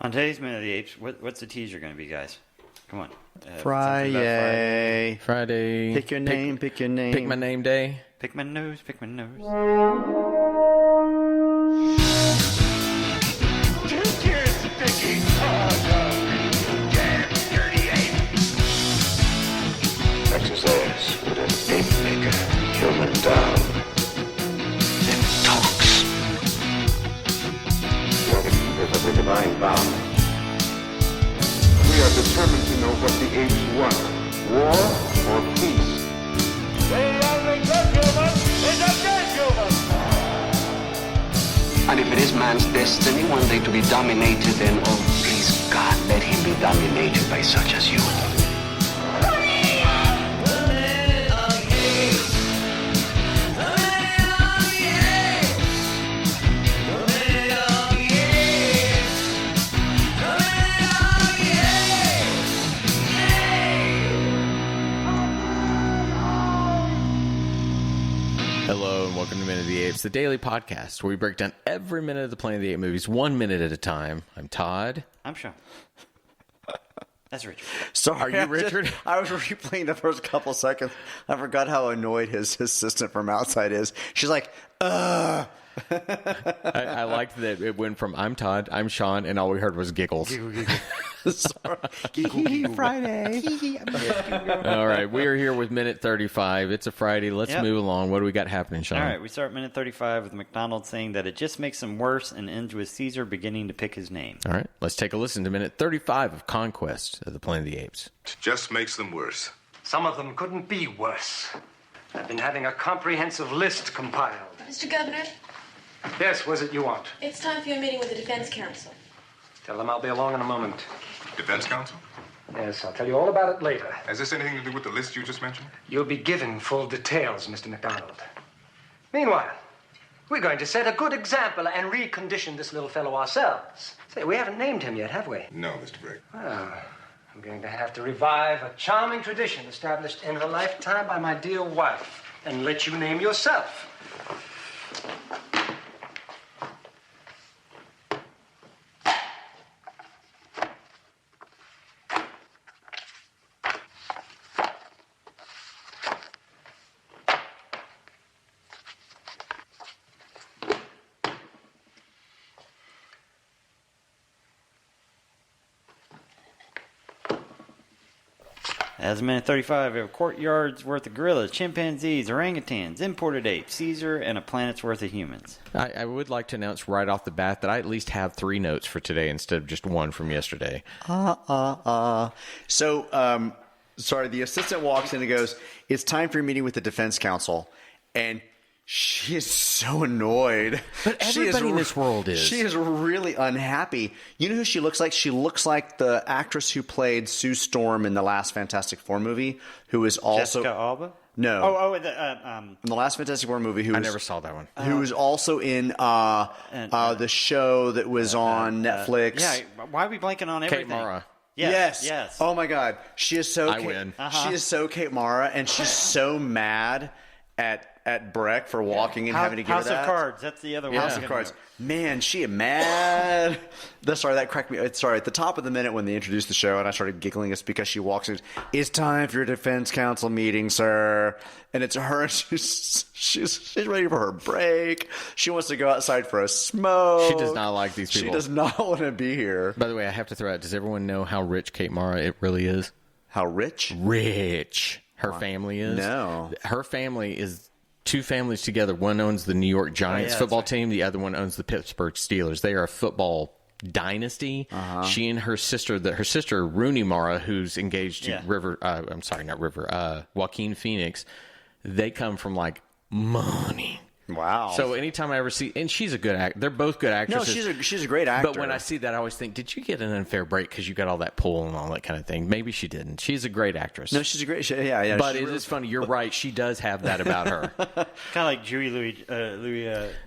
On today's Minute of the Apes, what's the teaser going to be, guys? Come on. Friday. Pick your name. Pick your name. Pick my name day. Pick my nose. Pick my nose. Take your sticky paws off me, damn dirty ape! Exercise with an ape maker, human down. Then talks. With a divine bound. We are determined to know what the apes want. War or peace? They are a good human. It's a good human. And if it is man's destiny one day to be dominated, then, oh, please, God, let him be dominated by such as you. Hello and welcome to Minute of the Apes, the daily podcast where we break down every minute of the Planet of the Apes movies, 1 minute at a time. I'm Todd. I'm Sean. That's Richard. Sorry, Are you Richard? I was replaying the first couple seconds. I forgot how annoyed his assistant from outside is. She's like, I liked that it went from I'm Todd, I'm Sean, and all we heard was giggles. Friday. All right, we are here with Minute 35. It's a Friday. Let's move along. What do we got happening, Sean? All right, we start Minute 35 with McDonald saying that it just makes them worse and ends with Caesar beginning to pick his name. All right, let's take a listen to Minute 35 of Conquest of the Planet of the Apes. Just makes them worse. Some of them couldn't be worse. I've been having a comprehensive list compiled. Mr. Governor, Yes, what is it you want? it's time for your meeting with the Defense Council. Tell them I'll be along in a moment. Defense counsel? Yes, I'll tell you all about it later. Has this anything to do with the list you just mentioned? You'll be given full details, Mr. McDonald. Meanwhile, we're going to set a good example and recondition this little fellow ourselves. Say, we haven't named him yet, have we? No, Mr. Brigg. Well, I'm going to have to revive a charming tradition established in her lifetime by my dear wife and let you name yourself. As Minute 35, we have courtyards worth of gorillas, chimpanzees, orangutans, imported apes, Caesar, and a planet's worth of humans. I would like to announce right off the bat that I at least have 3 notes for today instead of just 1 from yesterday. So, sorry, the assistant walks in and goes, it's time for your meeting with the Defense Council. And she is so annoyed. But everybody in this world is. She is really unhappy. You know who she looks like? She looks like the actress who played Sue Storm in the last Fantastic Four movie, who is also... Jessica Alba? No. In in the last Fantastic Four movie, I never saw that one. Who was also in the show that was on Netflix. Yeah, why are we blanking on everything? Kate Mara. Yes. Oh my God, she is so. I win. She is so Kate Mara, and she's so mad at Breck for walking and having to give House her that. of Cards. That's the other one. House of Cards. Man, she is mad. That cracked me. Sorry, at the top of the minute when they introduced the show and I started giggling, it's because she walks in. It's time for your Defense Council meeting, sir. And it's her. And she's ready for her break. She wants to go outside for a smoke. She does not like these people. She does not want to be here. By the way, I have to throw out, does everyone know how rich Kate Mara it really is? How rich? Rich. Her family is. No. Her family is 2 families together. One owns the New York Giants football team. The other one owns the Pittsburgh Steelers. They are a football dynasty. She and her sister Rooney Mara, who's engaged to Joaquin Phoenix, they come from like money. Wow. So anytime I ever see, and she's a good actor. They're both good actresses. No, she's a great actor. But when I see that, I always think, did you get an unfair break because you got all that pull and all that kind of thing? Maybe she didn't. She's a great actress. No, she's a great. Yeah. But it is funny. You're right. She does have that about her. Kind of like Julie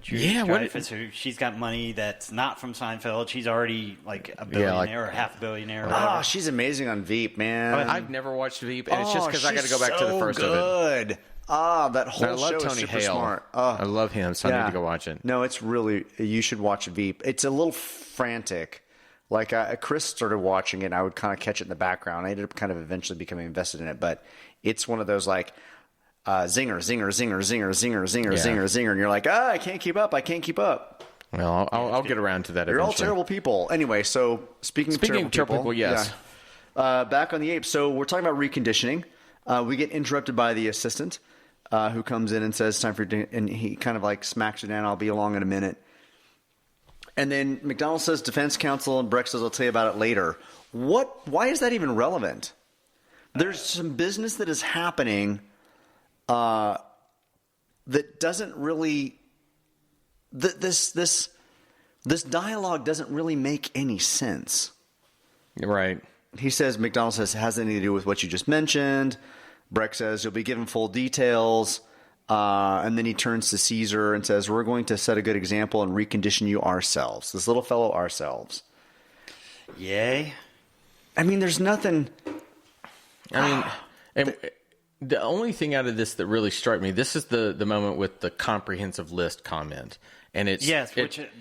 Dreyfus, who she's got money that's not from Seinfeld. She's already like a billionaire or half a billionaire. Or whatever. Oh, she's amazing on Veep, man. I've never watched Veep, and it's just because I got to go back to the first of it. That whole I love show Tony is super Hale. smart. I love him, so I need to go watch it. No, it's really, you should watch Veep. It's a little frantic, Like Chris started watching it, and I would kind of catch it in the background. I ended up kind of eventually becoming invested in it, but it's one of those like zinger, zinger, zinger, zinger, zinger, zinger, zinger, zinger, and you're like, I can't keep up. Well, I'll get around to that. You're all eventually. terrible people. Anyway, so speaking of terrible people, yes. Yeah. Back on the Apes. So we're talking about reconditioning. We get interrupted by the assistant who comes in and says, "Time for you to," and he kind of like smacks her down. I'll be along in a minute. And then McDonald says, "Defense counsel," and Breck says, "I'll tell you about it later." Why is that even relevant? There's some business that is happening that doesn't really. This dialogue doesn't really make any sense. Right. He says, McDonald says, it has anything to do with what you just mentioned. Breck says, you'll be given full details. And then he turns to Caesar and says, we're going to set a good example and recondition you ourselves. This little fellow ourselves. Yay. I mean, there's nothing. I mean, the only thing out of this that really struck me, this is the moment with the comprehensive list comment. And it's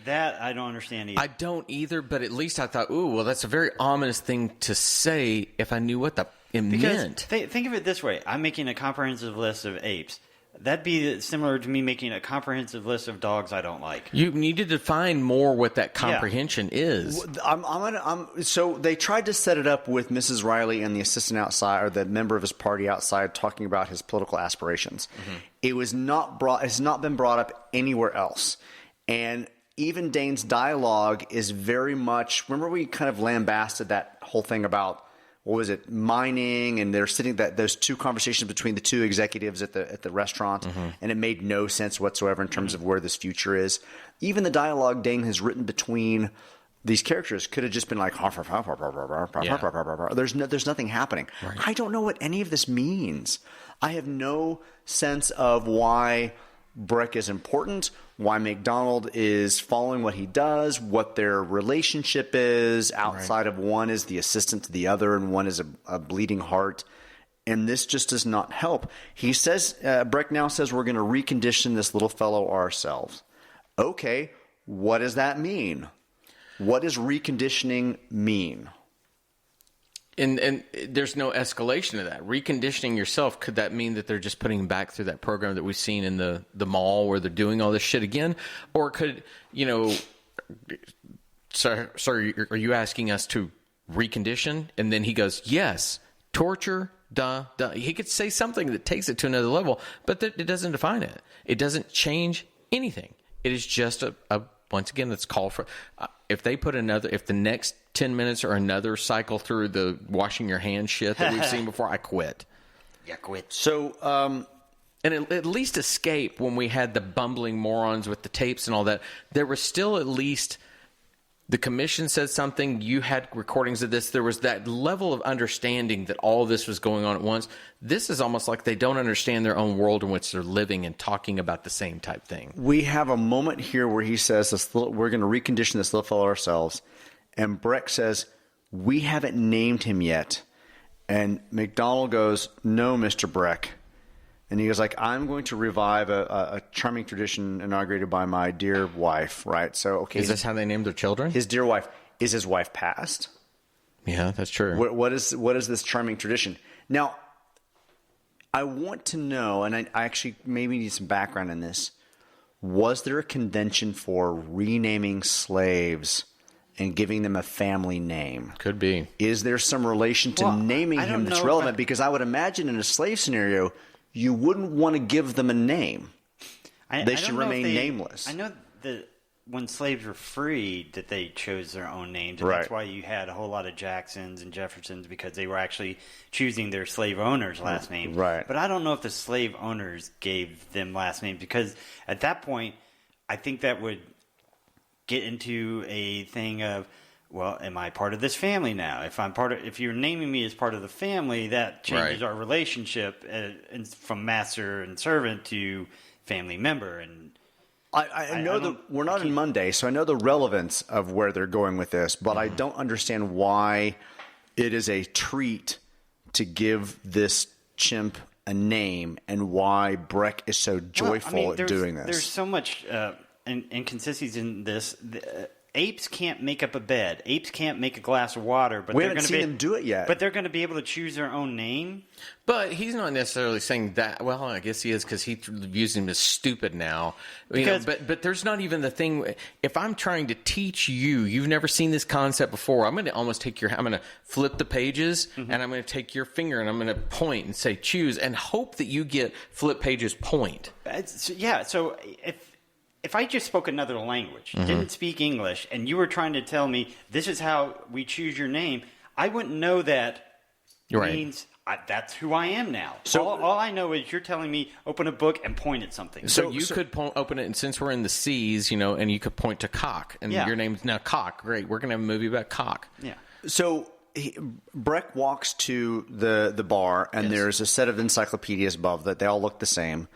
that I don't understand either. I don't either, but at least I thought, ooh, well, that's a very ominous thing to say if I knew what it meant. Think of it this way. I'm making a comprehensive list of apes. That'd be similar to me making a comprehensive list of dogs I don't like. You need to define more what that comprehension is. So they tried to set it up with Mrs. Riley and the assistant outside, or the member of his party outside, talking about his political aspirations. Mm-hmm. It's not been brought up anywhere else. And even Dane's dialogue is very much. Remember, we kind of lambasted that whole thing about. What was it, mining, and they're sitting those two conversations between the two executives at the restaurant, mm-hmm. and it made no sense whatsoever in terms of where this future is. Even the dialogue Dane has written between these characters could have just been like, there's nothing happening. Right. I don't know what any of this means. I have no sense of why Breck is important, why McDonald is following what he does, what their relationship is outside of one is the assistant to the other and one is a bleeding heart. And this just does not help. He says, Breck now says we're going to recondition this little fellow ourselves. Okay, what does that mean? What does reconditioning mean? And there's no escalation of that. Reconditioning yourself, could that mean that they're just putting them back through that program that we've seen in the mall where they're doing all this shit again? Or could, sir, are you asking us to recondition? And then he goes, yes, torture, duh. He could say something that takes it to another level, but it doesn't define it. It doesn't change anything. It is just once again, let's call for, if the next 10 minutes or another cycle through the washing your hands shit that we've seen before, I quit. Yeah, quit. So, and at least escape when we had the bumbling morons with the tapes and all that. There was still at least, the commission said something, you had recordings of this, there was that level of understanding that all this was going on at once. This is almost like they don't understand their own world in which they're living and talking about the same type thing. We have a moment here where he says, we're going to recondition this little fellow ourselves. And Breck says, we haven't named him yet. And McDonald goes, no, Mr. Breck. And he goes like, I'm going to revive a charming tradition inaugurated by my dear wife, right? So, okay. Is this how they named their children? His dear wife. Is his wife passed? Yeah, that's true. What is this charming tradition? Now, I want to know, and I actually maybe need some background in this. Was there a convention for renaming slaves and giving them a family name? Could be. Is there some relation to naming him that's relevant? Because I would imagine in a slave scenario, you wouldn't want to give them a name. They should remain nameless. I know that when slaves were freed, that they chose their own names. And right. That's why you had a whole lot of Jacksons and Jeffersons, because they were actually choosing their slave owners' last names. Right. But I don't know if the slave owners gave them last names, because at that point, I think that would get into a thing of, well, am I part of this family now? If you're naming me as part of the family, that changes our relationship from master and servant to family member. And I know that we're not in Monday, so I know the relevance of where they're going with this, but I don't understand why it is a treat to give this chimp a name and why Breck is so joyful at doing this. There's so much inconsistencies in this. Apes can't make up a bed. Apes can't make a glass of water. But we haven't seen them do it yet. But they're going to be able to choose their own name. But he's not necessarily saying that. Well, I guess he is because he views him as stupid now. But there's not even the thing. If I'm trying to teach you, you've never seen this concept before. I'm going to almost I'm going to flip the pages and I'm going to take your finger and I'm going to point and say choose and hope that you get flip pages point. Yeah. So if I just spoke another language, didn't speak English, and you were trying to tell me this is how we choose your name, I wouldn't know that means that's who I am now. So all I know is you're telling me open a book and point at something. So you could open it, and since we're in the seas, and you could point to cock, and your name's now Cock. Great, we're going to have a movie about cock. Yeah. So Breck walks to the bar, and there's a set of encyclopedias above that they all look the same.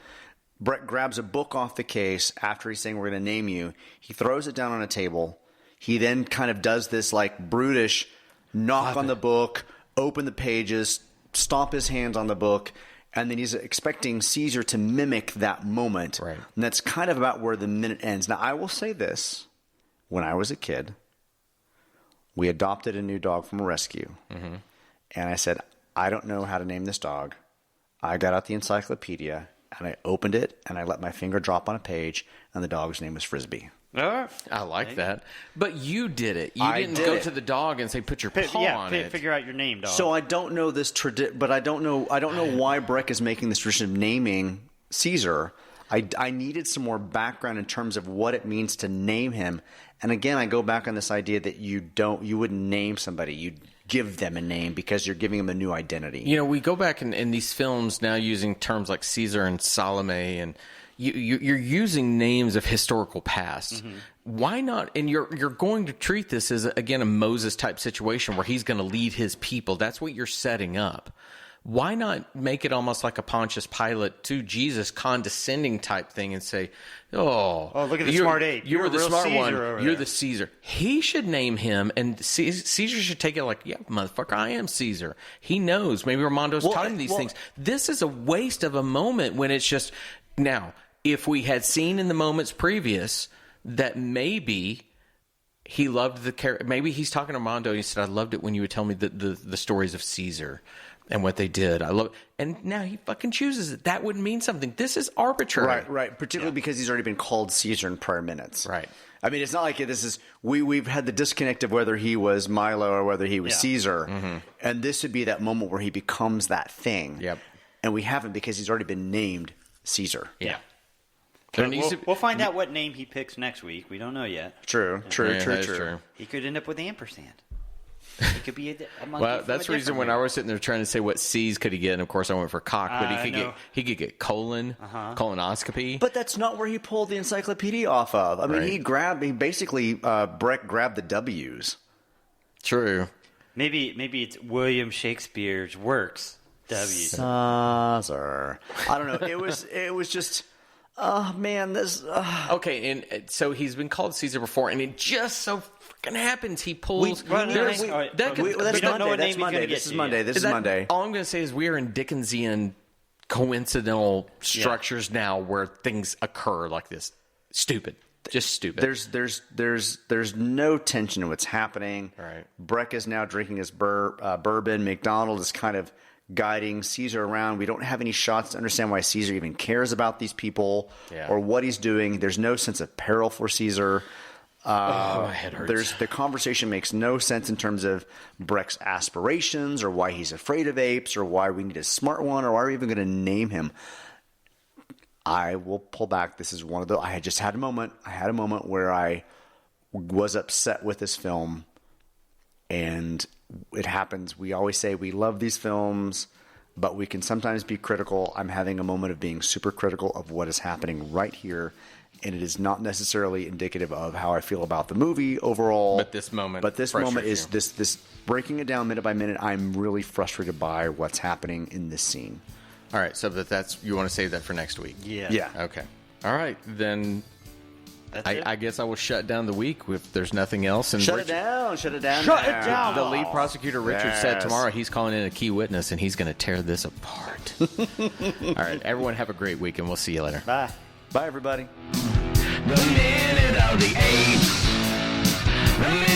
Breck grabs a book off the case after he's saying, we're going to name you. He throws it down on a table. He then kind of does this like brutish knock on the book, open the pages, stomp his hands on the book, and then he's expecting Caesar to mimic that moment. Right. And that's kind of about where the minute ends. Now, I will say this. When I was a kid, we adopted a new dog from a rescue. Mm-hmm. And I said, I don't know how to name this dog. I got out the encyclopedia. And I opened it, and I let my finger drop on a page, and the dog's name was Frisbee. I like that. But you did it. You didn't go to the dog and say, put your paw on it. Figure out your name, dog. So I don't know this but I don't know why Breck is making this tradition of naming Caesar. I needed some more background in terms of what it means to name him. And again, I go back on this idea that you wouldn't name somebody. You'd give them a name because you're giving them a new identity. We go back in these films now using terms like Caesar and Salome, and you're using names of historical past. Mm-hmm. Why not? And you're going to treat this as, again, a Moses type situation where he's going to lead his people. That's what you're setting up. Why not make it almost like a Pontius Pilate to Jesus condescending type thing and say, oh, look at the smart ape. You're the smart Caesar one. You're there. The Caesar. He should name him, and Caesar should take it like, yeah, motherfucker, I am Caesar. He knows. Maybe Armando's taught him these things. This is a waste of a moment when it's just, now, if we had seen in the moments previous that maybe he loved the character, maybe he's talking to Armando, he said, I loved it when you would tell me the stories of Caesar and what they did. I love it. And now he fucking chooses it. That wouldn't mean something. This is arbitrary. Right. Particularly because he's already been called Caesar in prior minutes. Right. I mean, it's not like this is we've had the disconnect of whether he was Milo or whether he was Caesar. Mm-hmm. And this would be that moment where he becomes that thing. Yep. And we haven't because he's already been named Caesar. Yeah. We'll find out what name he picks next week. We don't know yet. True. He could end up with ampersand. It could be a monkey. Well, that's the reason when I was sitting there trying to say what C's could he get, and of course I went for cock, but he could get colon, colonoscopy. But that's not where he pulled the encyclopedia off of. I mean, Breck grabbed the W's. True. Maybe it's William Shakespeare's works. W's. Caesar. I don't know. It was just. Oh man, this. Okay, and so he's been called Caesar before, and it just so freaking happens he pulls. That's Monday. This is Monday. All I'm going to say is we are in Dickensian coincidental structures now where things occur like this. Stupid, just stupid. There's no tension in what's happening. Right. Breck is now drinking his bourbon. McDonald is kind of guiding Caesar around. We don't have any shots to understand why Caesar even cares about these people or what he's doing. There's no sense of peril for Caesar. My head hurts. The conversation makes no sense in terms of Breck's aspirations or why he's afraid of apes or why we need a smart one or why we're even going to name him. I will pull back. This is one of the. I had just had a moment. I had a moment where I was upset with this film, and it happens. We always say we love these films, but we can sometimes be critical. I'm having a moment of being super critical of what is happening right here, and it is not necessarily indicative of how I feel about the movie overall. But this moment is this breaking it down minute by minute. I'm really frustrated by what's happening in this scene. All right, so that's you want to save that for next week? Yeah. Okay. All right, then. I guess I will shut down the week if there's nothing else. And Shut it down. The lead prosecutor, Richard, said tomorrow he's calling in a key witness, and he's going to tear this apart. All right, everyone have a great week, and we'll see you later. Bye. Bye, everybody. The minute of the apes. The